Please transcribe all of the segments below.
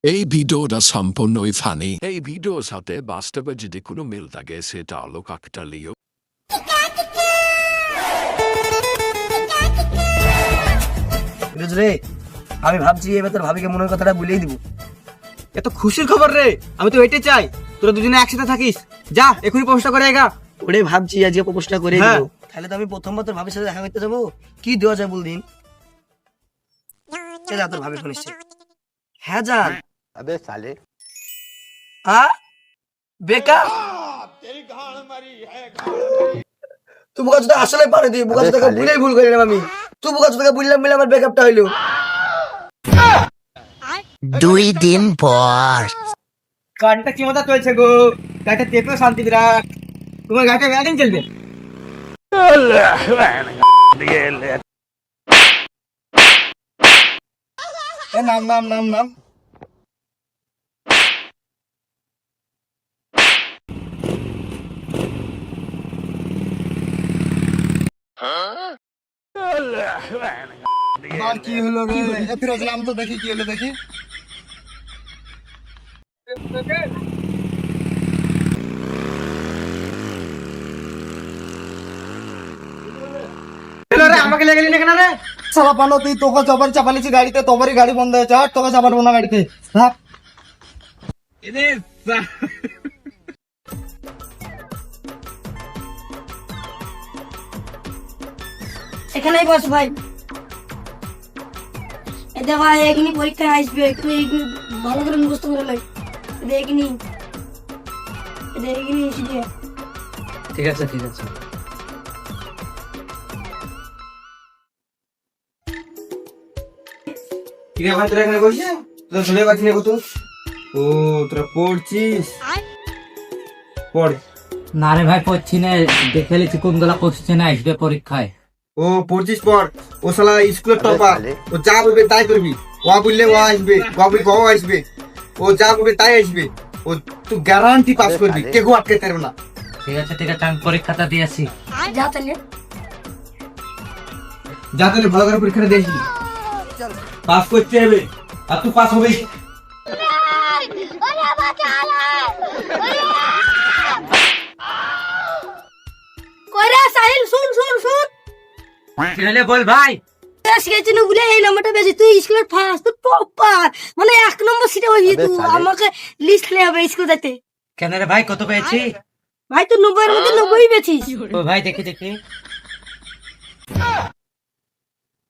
এই ভিডিওটা সম্পূর্ণই ফানি। এই ভিডিওর সাথে বাস্তবে যদি কোনো মিল থাকে সেটা হলো কাকতালীয়। রে, আমি ভাবছি এবার তোর ভাবিকে মনের কথাটা বলেই দিব। এত খুশির খবর রে, আমি তো এটাই চাই তোরা দুজনে একসাথে থাকিস। যা এখনই প্রপোজটা করে আগা। ওরে ভাবছি আজকে প্রপোজটা করে দিব। তাহলে তো আমি প্রথমবার তোর ভাবির সাথে দেখা করতে যাবো। কি দেওয়া যায় বল দিন। যা তোর ভাবি ফোন এসছে। হ্যাঁ জান। अबे साले বেকা তুই বুকা চোদা আসলে পারে দি বুকা চোদাকে বুঝলেই ভুল করে নিলাম আমি। তুই বুকা চোদাকে বুঝলাম বলে আমার ব্রেকআপটা হইলো। 2 দিন পর গানটা কি মজা চলছে গো, গানটা দেখলে শান্তি বিরাট। তোমার গানটা ব্যাটিং চলবে। নাম নাম নাম নাম কি হলো রে? ফিরোজ নাম তো দেখি কি হলো দেখি। আমাকে লেগে নিলে কেন রে? সালা পানো তুই তোকে জবর চাপালিছি গাড়িতে, তোমারই গাড়ি বন্ধ হয়েছে। আর তোকে চাপাবো না গাড়িতে। ভাগ। এখানেই বস ভাই। এটা ভাই এখনই পরীক্ষায় আসবে, একটু ভালো করে মুখস্থ করে লাই। এটা এখনই এসে দিয়ে। ঠিক আছে ঠিক আছে। ঠিক আছে ভাই, তোরা এখানে বসে তোরা শুনে পাচ্ছি না কত। ও তোরা পড়ছিস? পড়। না রে ভাই পড়ছি না, দেখে লিছি কোনগুলা কোশ্চেন আসবে পরীক্ষায়। ও পড়ছিস পড়। ও শালা স্কুলের টপার। ও যা বলবে তাই করবি। ও বললে ও আসবে, ও বলবে ও আসবে। ও যা বলবে তাই আসবে। ও তুই গ্যারান্টি পাস করবি, কেউ আটকে পারবে না। ঠিক আছে ঠিক আছে, আমি পরীক্ষাটা দিয়েছি। যা তাহলে। যা তাহলে ভালো করে পরীক্ষাটা দিয়েছি। পাস করতে হবে, আর তুই পাস হবি। কইরা সাহিল শুন শুন শুন। কি হলে বল ভাই। শিখেছি না বলে এই নাম্বারটা বেশি। তুই স্কুলের ফার্স্ট, তুই টপার, মানে 1 নম্বর সিটে হইবি তুই। আমাকে লিস্ট নিয়ে হবে স্কুল যেতে। কেন রে ভাই কত পেয়েছি? ভাই তুই 90 এর মধ্যে 90 পেয়েছিস। ও ভাই দেখি দেখি।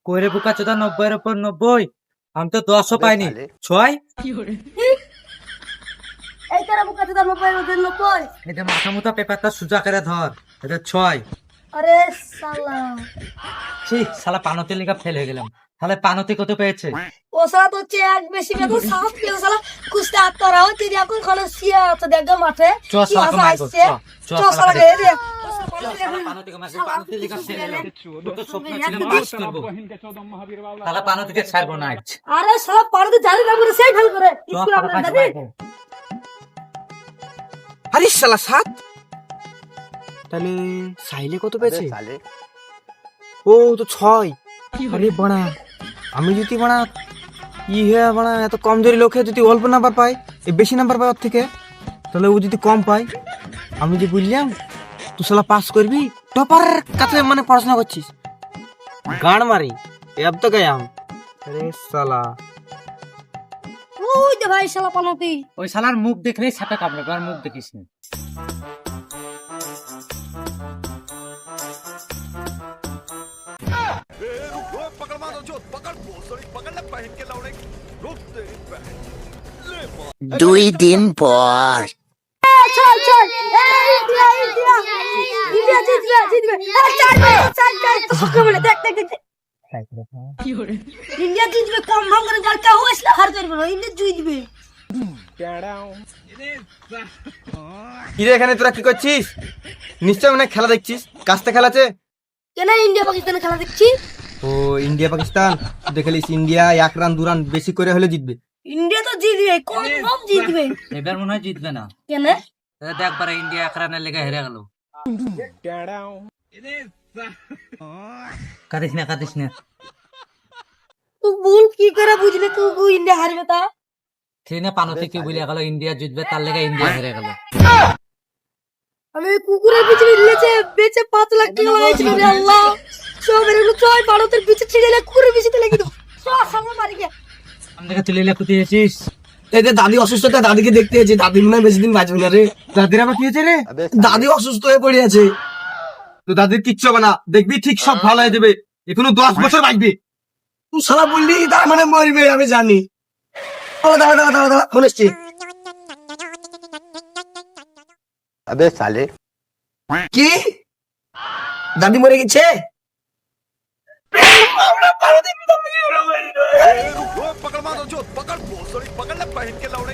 কইরে বুকা চোদা 90 এর উপর 90। আমি তো 10ও পাইনি। 6। এই তোরা বুকা চোদা 90 এর মধ্যে 90। এটা মাথা মুতা পেপারটা সোজা করে ধর। এটা 6। আরে শালা, ঠিক শালা পানতে লিগা ফেল হয়ে গেলাম। তাহলে পানতে কত পেয়েছে? ও শালা তো চেক বেশি বেতন সাহস পেয়ে শালা কুস্তে আত্মরাও তুই এখন খালো সিয়া আছে দেখো মাঠে চ শালা কমাই গো, চ শালা রে রে। পানতে কমাই পানতে লিগা ফেল হলাম। তো স্বপ্ন ছিল পাস করব। শালা পানতে ছাড়বো না আজ। আরে শালা পারতে জানি না করে সেই ফেল করে চ স্কুল শালা আমরা পাস দাদি। করবো। আরে শালা 7। তাহলে সাইলে কত পেয়েছে? साले ও তো 6। আরে বড়া, আমি যদি বড়া বড়া এত কমজোরি লোকে যদি অল্প নাম্বার পাই, এই বেশি নাম্বার পাই ওর থেকে, তাহলে ও যদি কম পায়, আমি যে বললাম তুই শালা পাস করবি, টপার কাছে মানে পড়াশোনা করছিস। গান মারি এব তো গয়াম। আরে শালা ওই দে ভাই শালা পানতি। ওই শালার মুখ দেখলেই ছাতা কামড়ে, আর মুখ দেখিস না। দুই দিন পর চল চল এই ইন্ডিয়া ইন্ডিয়া ইন্ডিয়া জিতবে জিতবে। চার তো বলে দেখ দেখ দেখ। ইন্ডিয়া জিতবে, কম ভাগ করে যার কেউ আসলে হার করবে না, ইন্ডিয়া জিতবে। কিরে এখানে তোরা কি করছিস? নিশ্চয় মানে খেলা দেখছিস। কাস্তে খেলাছে। কেন ইন্ডিয়া পাকিস্তানের খেলা দেখছি? ও ইন্ডিয়া পাকিস্তান দেখলিস, ইন্ডিয়া 1 রান 2 রান বেশি করে হলে জিতবে। ইন্ডিয়া তো জিতবে, কম কম জিতবে। এবার মনে হয় জিতবে না। কেন? দেখ বারে ইন্ডিয়া 1 রানের লেগে হেরে গেল। কাঁদিস না। তুই বল কি করে বুঝলে তুই ইন্ডিয়া হারবে তা? সেদিনে পানতে কি বলে গেল ইন্ডিয়া জিতবে, তার লেগে ইন্ডিয়া হেরে গেল। আমি কুকুরের পিছনে লেছে বেচে 5 লাখ টাকা লাগাইছিল রে আল্লাহ। সব এগুলো ছয় ভারতের পিছে ছিড়ে কুকুরের পিছনে লাগিয়ে দাও। সব সামনে বাড়ি গিয়ে আমাদেরকে তুলে লে কুতিয়ে এসেছিস। এই যে দাদি অসুস্থ, তা দাদিকে দেখতে এসেছি। দাদি মনে হয় বেশি দিন বাঁচবে না রে। দাদির আবার কি হয়েছে রে? দাদি অসুস্থ হয়ে পড়ে আছে। তো দাদির কিচ্ছু হবে না, দেখবি ঠিক সব ভালো হয়ে যাবে। এখনো 10 বছর বাঁচবি। তুই সালা বললি তার মানে মরবে, আমি জানি। ও দাঁড়া দাঁড়া দাঁড়া দাঁড়া, ফোন এসছে। কি দাদি মরে গেছে? पकड़ मारो जो पकड़ बहुत पकड़ ले पहन के लौड़े